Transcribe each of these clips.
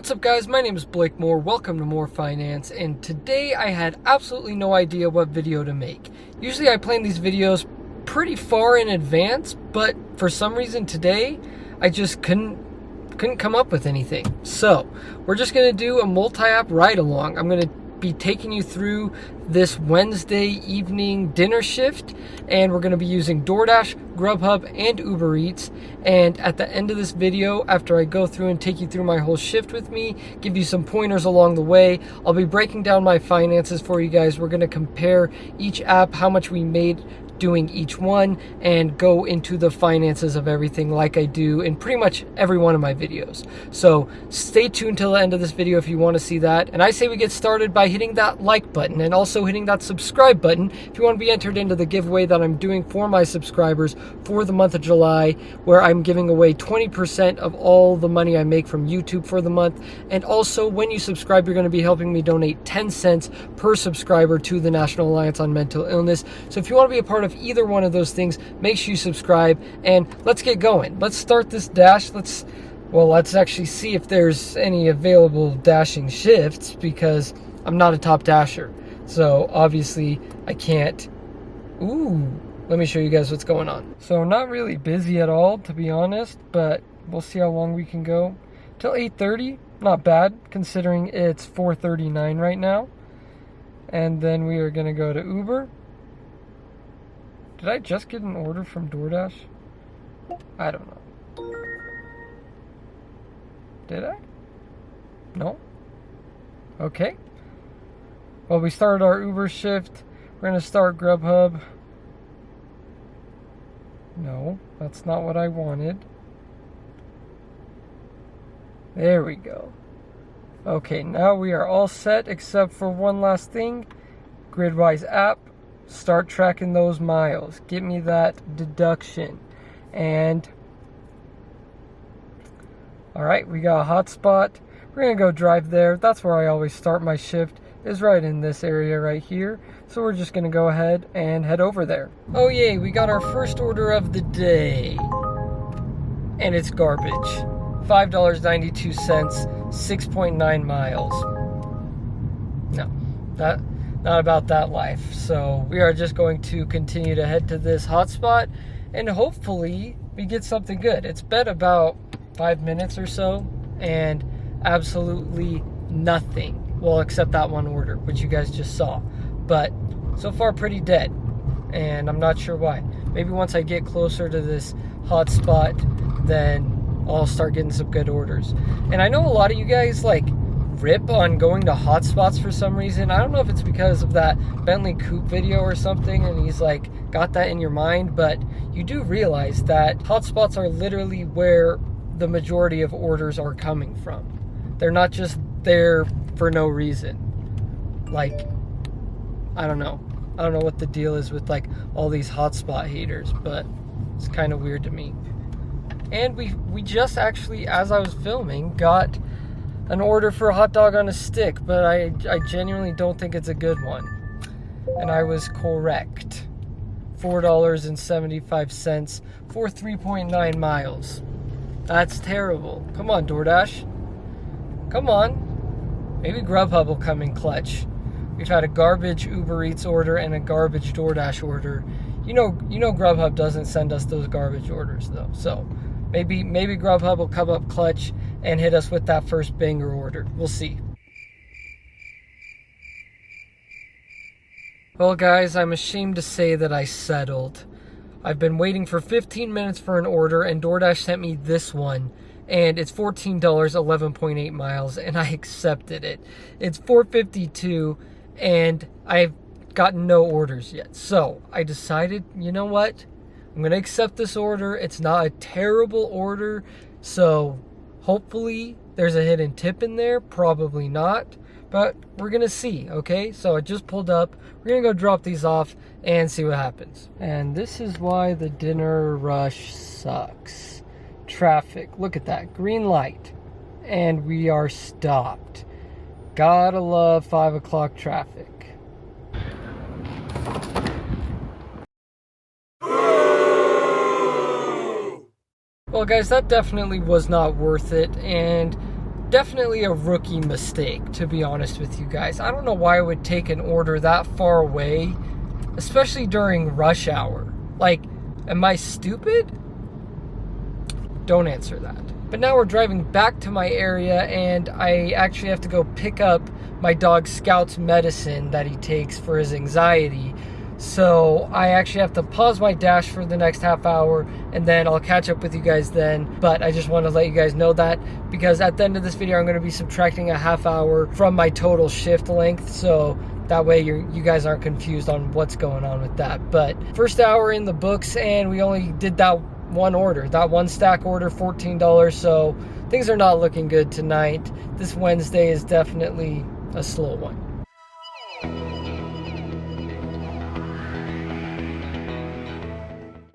What's up guys, my name is Blake Moore, welcome to More Finance, and today I had absolutely no idea what video to make. Usually I plan these videos pretty far in advance, but for some reason today I just couldn't come up with anything. So we're just going to do a multi-app ride-along. I'm going to be taking you through this Wednesday evening dinner shift, and we're going to be using Doordash, Grubhub, and Uber Eats. And at the end of this video, after I go through and take you through my whole shift with me, give you some pointers along the way, I'll be breaking down my finances for you guys. We're going to compare each app, how much we made doing each one, and go into the finances of everything like I do in pretty much every one of my videos. So stay tuned till the end of this video if you want to see that. And I say we get started by hitting that like button and also hitting that subscribe button if you want to be entered into the giveaway that I'm doing for my subscribers for the month of July, where I'm giving away 20% of all the money I make from YouTube for the month. And also when you subscribe, you're going to be helping me donate 10 cents per subscriber to the National Alliance on Mental Illness. So if you want to be a part of either one of those things, make sure you subscribe, and let's get going. Let's start this dash. Let's actually see if there's any available dashing shifts, because I'm not a top dasher, so obviously I can't. Let me show you guys what's going on. So not really busy at all, to be honest, but we'll see how long we can go till 8:30. Not bad considering it's 4:39 right now. And then we are gonna go to Uber. Did I just get an order from Doordash? I don't know. Did I? No? Okay. Well, we started our Uber shift. We're going to start Grubhub. No, that's not what I wanted. There we go. Okay, now we are all set except for one last thing. GRIDWISE app. Start tracking those miles. Get me that deduction. And alright, we got a hotspot. We're gonna go drive there. That's where I always start my shift, is right in this area right here. So we're just gonna go ahead and head over there. Oh yay, we got our first order of the day. And it's garbage. $5.92, 6.9 miles. No, not about that life. So we are just going to continue to head to this hotspot, and hopefully we get something good. It's been about 5 minutes or so, and absolutely nothing. Well, except that one order, which you guys just saw. But so far pretty dead, and I'm not sure why. Maybe once I get closer to this hotspot, then I'll start getting some good orders. And I know a lot of you guys rip on going to hotspots for some reason. I don't know if it's because of that Bentley Coupe video or something, and he's got that in your mind, but you do realize that hotspots are literally where the majority of orders are coming from. They're not just there for no reason. I don't know what the deal is with all these hotspot haters, but it's kind of weird to me. And we just actually, as I was filming, got an order for a hot dog on a stick, but I genuinely don't think it's a good one. And I was correct. $4.75 for 3.9 miles. That's terrible. Come on, Doordash. Come on. Maybe Grubhub will come in clutch. We've had a garbage Uber Eats order and a garbage Doordash order. You know Grubhub doesn't send us those garbage orders though. So maybe Grubhub will come up clutch and hit us with that first banger order. We'll see. Well guys, I'm ashamed to say that I settled. I've been waiting for 15 minutes for an order, and Doordash sent me this one, and it's $14, 11.8 miles, and I accepted it. It's $4.52, and I've gotten no orders yet. So I decided, you know what? I'm going to accept this order. It's not a terrible order, so hopefully there's a hidden tip in there. Probably not, but we're going to see, okay? So I just pulled up. We're going to go drop these off and see what happens. And this is why the dinner rush sucks. Traffic. Look at that. Green light. And we are stopped. Gotta love 5 o'clock traffic. Well guys, that definitely was not worth it, and definitely a rookie mistake, to be honest with you guys. I don't know why I would take an order that far away, especially during rush hour. Like, am I stupid? Don't answer that. But now we're driving back to my area, and I actually have to go pick up my dog Scout's medicine that he takes for his anxiety. So I actually have to pause my dash for the next half hour, and then I'll catch up with you guys then. But I just want to let you guys know that, because at the end of this video I'm going to be subtracting a half hour from my total shift length, so that way you guys aren't confused on what's going on with that. But first hour in the books, and we only did that one order, that one stack order, $14. So things are not looking good tonight. This Wednesday is definitely a slow one.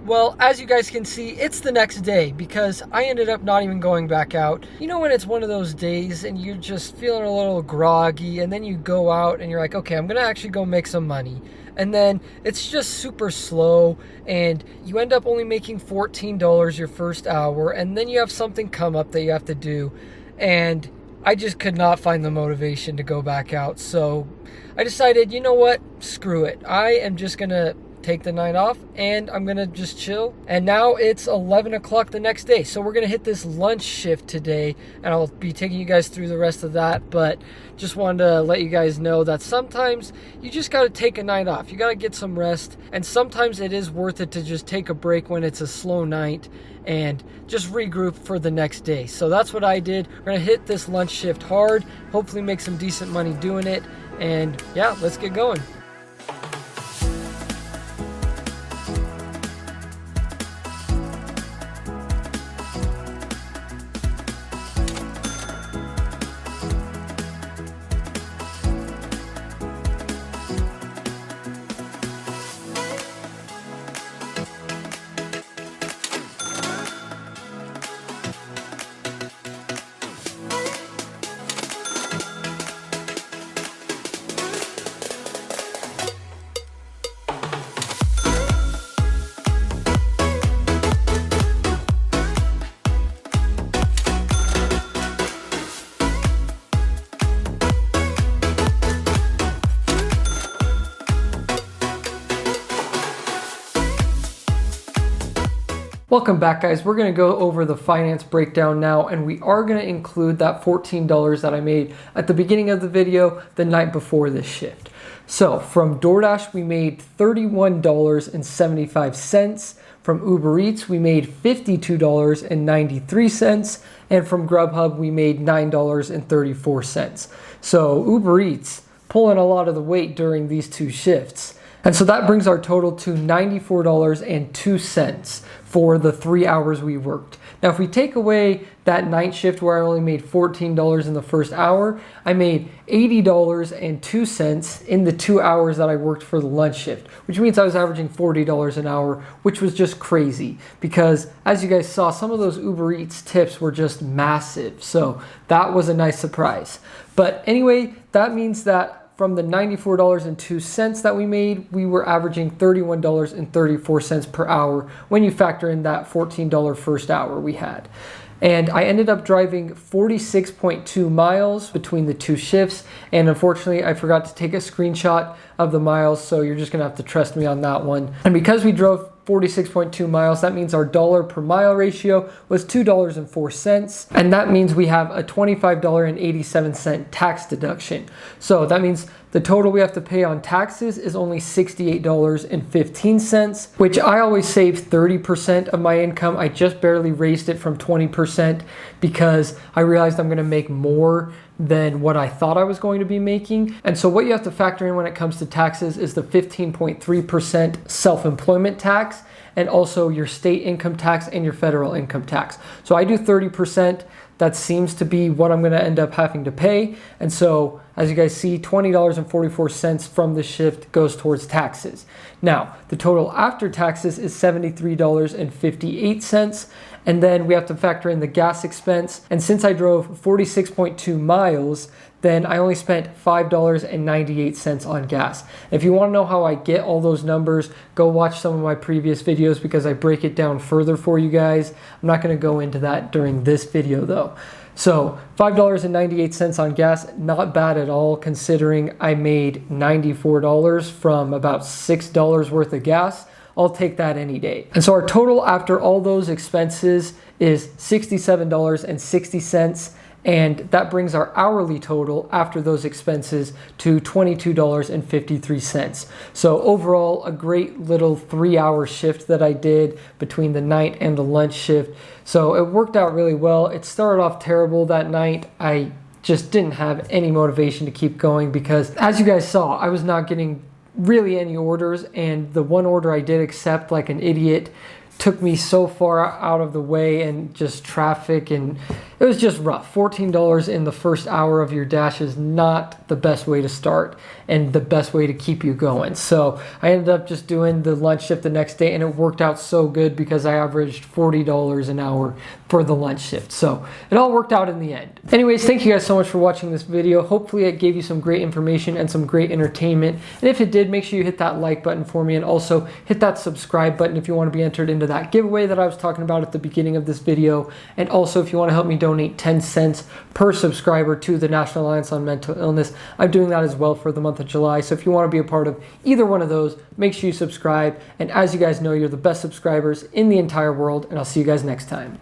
Well, as you guys can see, it's the next day, because I ended up not even going back out. You know when it's one of those days and you're just feeling a little groggy, and then you go out and you're like, okay, I'm gonna actually go make some money. And then it's just super slow, and you end up only making $14 your first hour, and then you have something come up that you have to do. And I just could not find the motivation to go back out. So I decided, you know what, screw it. I am just gonna take the night off, and I'm gonna just chill. And now it's 11 o'clock the next day, so we're gonna hit this lunch shift today, and I'll be taking you guys through the rest of that. But just wanted to let you guys know that sometimes you just gotta take a night off. You gotta get some rest, and sometimes it is worth it to just take a break when it's a slow night and just regroup for the next day. So that's what I did. We're gonna hit this lunch shift hard, hopefully make some decent money doing it, and yeah, let's get going. Welcome back, guys. We're going to go over the finance breakdown now, and we are going to include that $14 that I made at the beginning of the video the night before this shift. So from Doordash, we made $31.75. From Uber Eats, we made $52.93. And from Grubhub, we made $9.34. So Uber Eats pulling a lot of the weight during these two shifts. And so that brings our total to $94.02 for the 3 hours we worked. Now, if we take away that night shift where I only made $14 in the first hour, I made $80.02 in the 2 hours that I worked for the lunch shift, which means I was averaging $40 an hour, which was just crazy because, as you guys saw, some of those Uber Eats tips were just massive. So that was a nice surprise. But anyway, that means that from the $94.02 that we made, we were averaging $31.34 per hour when you factor in that $14 first hour we had. And I ended up driving 46.2 miles between the two shifts. And unfortunately, I forgot to take a screenshot of the miles, so you're just gonna have to trust me on that one. And because we drove 46.2 miles, that means our dollar per mile ratio was $2.04, and that means we have a $25.87 tax deduction. So that means the total we have to pay on taxes is only $68.15, which I always save 30% of my income. I just barely raised it from 20% because I realized I'm gonna make more than what I thought I was going to be making. And so what you have to factor in when it comes to taxes is the 15.3% self-employment tax, and also your state income tax and your federal income tax. So I do 30%. That seems to be what I'm gonna end up having to pay. And so as you guys see, $20.44 from the shift goes towards taxes. Now, the total after taxes is $73.58. And then we have to factor in the gas expense. And since I drove 46.2 miles, then I only spent $5.98 on gas. If you want to know how I get all those numbers, go watch some of my previous videos because I break it down further for you guys. I'm not going to go into that during this video though. So $5.98 on gas, not bad at all considering I made $94 from about $6 worth of gas. I'll take that any day. And so our total after all those expenses is $67.60. And that brings our hourly total after those expenses to $22.53. So overall, a great little 3-hour shift that I did between the night and the lunch shift. So it worked out really well. It started off terrible that night. I just didn't have any motivation to keep going because, as you guys saw, I was not getting really any orders, and the one order I did accept like an idiot took me so far out of the way and just traffic, and it was just rough. $14 in the first hour of your dash is not the best way to start and the best way to keep you going. So I ended up just doing the lunch shift the next day, and it worked out so good because I averaged $40 an hour for the lunch shift. So it all worked out in the end. Anyways, thank you guys so much for watching this video. Hopefully it gave you some great information and some great entertainment. And if it did, make sure you hit that like button for me, and also hit that subscribe button if you want to be entered into that giveaway that I was talking about at the beginning of this video. And also, if you want to help me donate 10 cents per subscriber to the National Alliance on Mental Illness, I'm doing that as well for the month of July. So if you want to be a part of either one of those, make sure you subscribe. And as you guys know, you're the best subscribers in the entire world, and I'll see you guys next time.